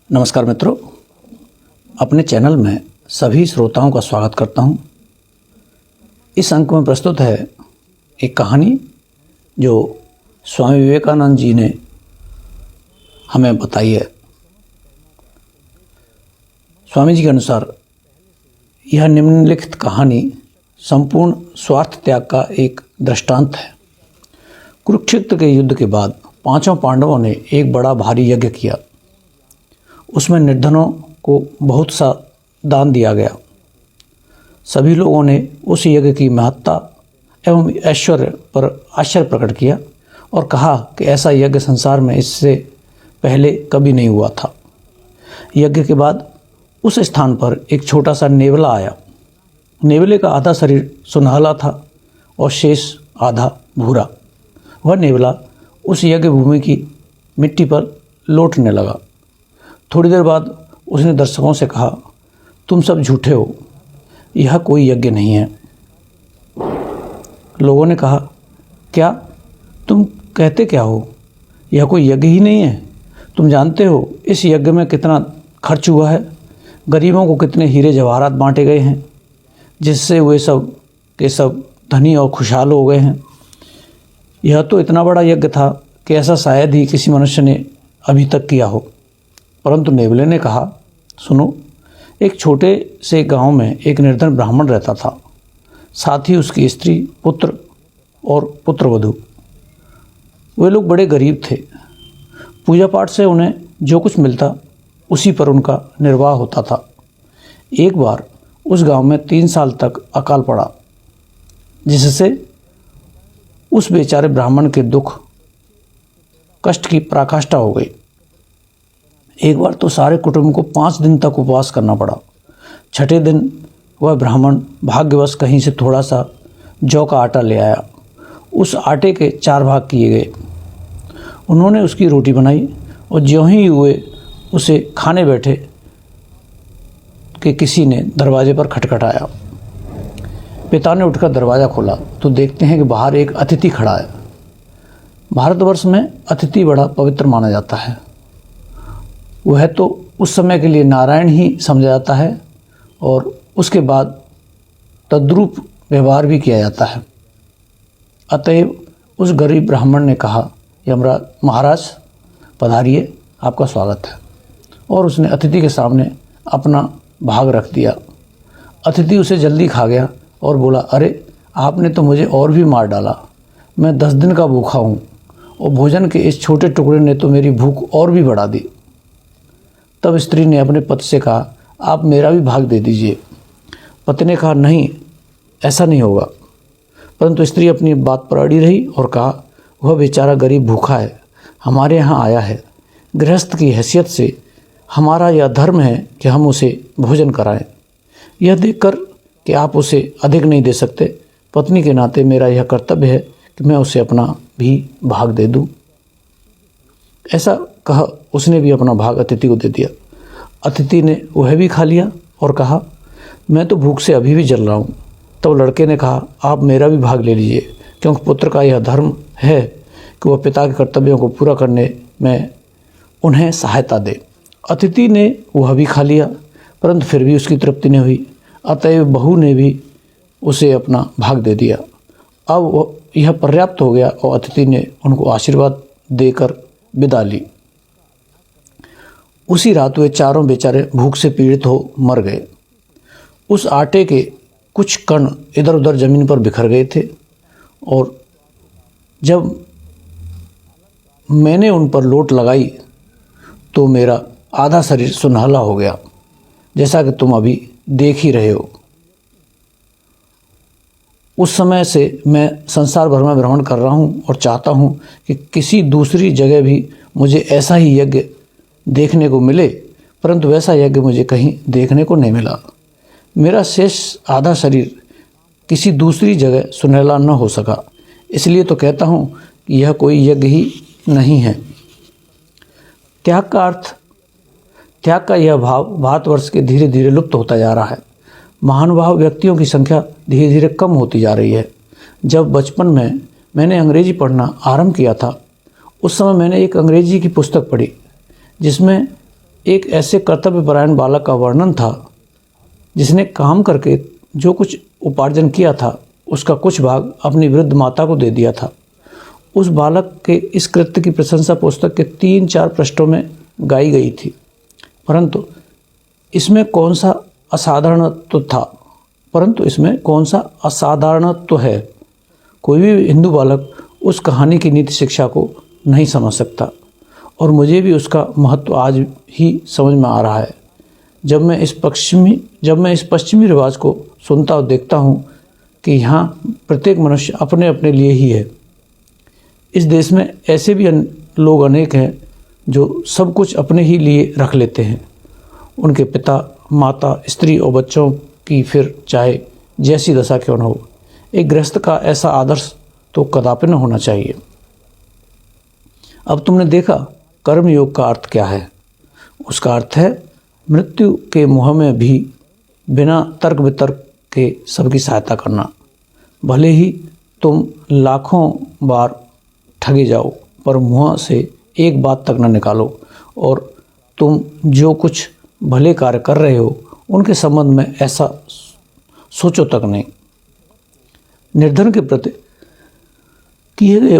नमस्कार मित्रों, अपने चैनल में सभी श्रोताओं का स्वागत करता हूं। इस अंक में प्रस्तुत है एक कहानी जो स्वामी विवेकानंद जी ने हमें बताई है। स्वामी जी के अनुसार यह निम्नलिखित कहानी संपूर्ण स्वार्थ त्याग का एक दृष्टांत है। कुरुक्षेत्र के युद्ध के बाद पांचों पांडवों ने एक बड़ा भारी यज्ञ किया। उसमें निर्धनों को बहुत सा दान दिया गया। सभी लोगों ने उस यज्ञ की महत्ता एवं ऐश्वर्य पर आश्चर्य प्रकट किया और कहा कि ऐसा यज्ञ संसार में इससे पहले कभी नहीं हुआ था। यज्ञ के बाद उस स्थान पर एक छोटा सा नेवला आया। नेवले का आधा शरीर सुनहला था और शेष आधा भूरा। वह नेवला उस यज्ञ भूमि की मिट्टी पर लौटने लगा। थोड़ी देर बाद उसने दर्शकों से कहा, तुम सब झूठे हो, यह कोई यज्ञ नहीं है। लोगों ने कहा, क्या तुम कहते क्या हो, यह कोई यज्ञ ही नहीं है। तुम जानते हो इस यज्ञ में कितना खर्च हुआ है, गरीबों को कितने हीरे जवाहरात बांटे गए हैं, जिससे वे सब के सब धनी और खुशहाल हो गए हैं। यह तो इतना बड़ा यज्ञ था कि ऐसा शायद ही किसी मनुष्य ने अभी तक किया हो। परंतु नेवले ने कहा, सुनो, एक छोटे से गांव में एक निर्धन ब्राह्मण रहता था, साथ ही उसकी स्त्री, पुत्र और पुत्रवधू। वे लोग बड़े गरीब थे। पूजा पाठ से उन्हें जो कुछ मिलता उसी पर उनका निर्वाह होता था। एक बार उस गांव में 3 साल तक अकाल पड़ा, जिससे उस बेचारे ब्राह्मण के दुख कष्ट की पराकाष्ठा हो गई। एक बार तो सारे कुटुंब को 5 दिन तक उपवास करना पड़ा। छठे दिन वह ब्राह्मण भाग्यवश कहीं से थोड़ा सा जौ का आटा ले आया। उस आटे के 4 भाग किए गए। उन्होंने उसकी रोटी बनाई और ज्यों ही वे उसे खाने बैठे कि किसी ने दरवाजे पर खटखटाया। पिता ने उठकर दरवाज़ा खोला तो देखते हैं कि बाहर एक अतिथि खड़ा है। भारतवर्ष में अतिथि बड़ा पवित्र माना जाता है। वह तो उस समय के लिए नारायण ही समझा जाता है और उसके बाद तद्रूप व्यवहार भी किया जाता है। अतएव उस गरीब ब्राह्मण ने कहा, यमराज महाराज पधारिए, आपका स्वागत है। और उसने अतिथि के सामने अपना भाग रख दिया। अतिथि उसे जल्दी खा गया और बोला, अरे आपने तो मुझे और भी मार डाला। मैं 10 दिन का भूखा हूँ और भोजन के इस छोटे टुकड़े ने तो मेरी भूख और भी बढ़ा दी। तब स्त्री ने अपने पति से कहा, आप मेरा भी भाग दे दीजिए। पति ने कहा, नहीं, ऐसा नहीं होगा। परंतु स्त्री अपनी बात पर अड़ी रही और कहा, वह बेचारा गरीब भूखा है, हमारे यहाँ आया है। गृहस्थ की हैसियत से हमारा यह धर्म है कि हम उसे भोजन कराएं। यह देखकर कि आप उसे अधिक नहीं दे सकते, पत्नी के नाते मेरा यह कर्तव्य है कि मैं उसे अपना भी भाग दे दूं। ऐसा कहा उसने भी अपना भाग अतिथि को दे दिया। अतिथि ने वह भी खा लिया और कहा, मैं तो भूख से अभी भी जल रहा हूँ। तब लड़के ने कहा, आप मेरा भी भाग ले लीजिए, क्योंकि पुत्र का यह धर्म है कि वह पिता के कर्तव्यों को पूरा करने में उन्हें सहायता दे। अतिथि ने वह भी खा लिया, परंतु फिर भी उसकी तृप्ति नहीं हुई। अतएव बहू ने भी उसे अपना भाग दे दिया। अब यह पर्याप्त हो गया और अतिथि ने उनको आशीर्वाद देकर विदा ली। उसी रात वे चारों बेचारे भूख से पीड़ित हो मर गए। उस आटे के कुछ कण इधर उधर जमीन पर बिखर गए थे और जब मैंने उन पर लोट लगाई तो मेरा आधा शरीर सुनहला हो गया, जैसा कि तुम अभी देख ही रहे हो। उस समय से मैं संसार भर में भ्रमण कर रहा हूँ और चाहता हूँ कि किसी दूसरी जगह भी मुझे ऐसा ही यज्ञ देखने को मिले, परंतु वैसा यज्ञ मुझे कहीं देखने को नहीं मिला। मेरा शेष आधा शरीर किसी दूसरी जगह सुनहला न हो सका, इसलिए तो कहता हूँ कि यह कोई यज्ञ ही नहीं है। त्याग का अर्थ, त्याग का यह भाव भारतवर्ष के धीरे धीरे लुप्त होता जा रहा है। महानुभाव व्यक्तियों की संख्या धीरे धीरे कम होती जा रही है। जब बचपन में मैंने अंग्रेजी पढ़ना आरंभ किया था, उस समय मैंने एक अंग्रेजी की पुस्तक पढ़ी जिसमें एक ऐसे कर्तव्यपरायण बालक का वर्णन था जिसने काम करके जो कुछ उपार्जन किया था उसका कुछ भाग अपनी वृद्ध माता को दे दिया था। उस बालक के इस कृत्य की प्रशंसा पुस्तक के 3-4 पृष्ठों में गाई गई थी, परंतु इसमें कौन सा असाधारणत्व है? कोई भी हिंदू बालक उस कहानी की नीति शिक्षा को नहीं समझ सकता और मुझे भी उसका महत्व आज ही समझ में आ रहा है जब मैं इस पश्चिमी रिवाज को सुनता और देखता हूँ कि यहाँ प्रत्येक मनुष्य अपने अपने लिए ही है। इस देश में ऐसे भी लोग अनेक हैं जो सब कुछ अपने ही लिए रख लेते हैं। उनके पिता, माता, स्त्री और बच्चों की फिर चाहे जैसी दशा क्यों न हो, एक गृहस्थ का ऐसा आदर्श तो कदापि न होना चाहिए। अब तुमने देखा कर्मयोग का अर्थ क्या है। उसका अर्थ है मृत्यु के मुँह में भी बिना तर्क वितर्क के सबकी सहायता करना। भले ही तुम लाखों बार ठगे जाओ पर मुँह से एक बात तक न निकालो और तुम जो कुछ भले कार्य कर रहे हो उनके संबंध में ऐसा सोचो तक नहीं। निर्धन के प्रति किए गए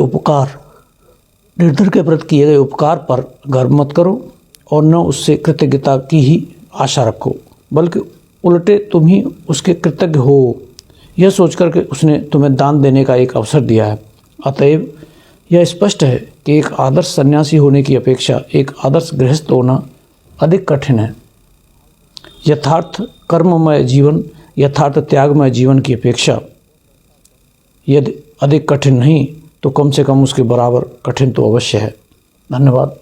उपकार पर गर्व मत करो और न उससे कृतज्ञता की ही आशा रखो, बल्कि उल्टे तुम ही उसके कृतज्ञ हो यह सोचकर के उसने तुम्हें दान देने का एक अवसर दिया है। अतएव यह स्पष्ट है कि एक आदर्श सन्यासी होने की अपेक्षा एक आदर्श गृहस्थ होना अधिक कठिन है। यथार्थ कर्ममय जीवन, यथार्थ त्यागमय जीवन की अपेक्षा यदि अधिक कठिन नहीं तो कम से कम उसके बराबर कठिन तो अवश्य है। धन्यवाद।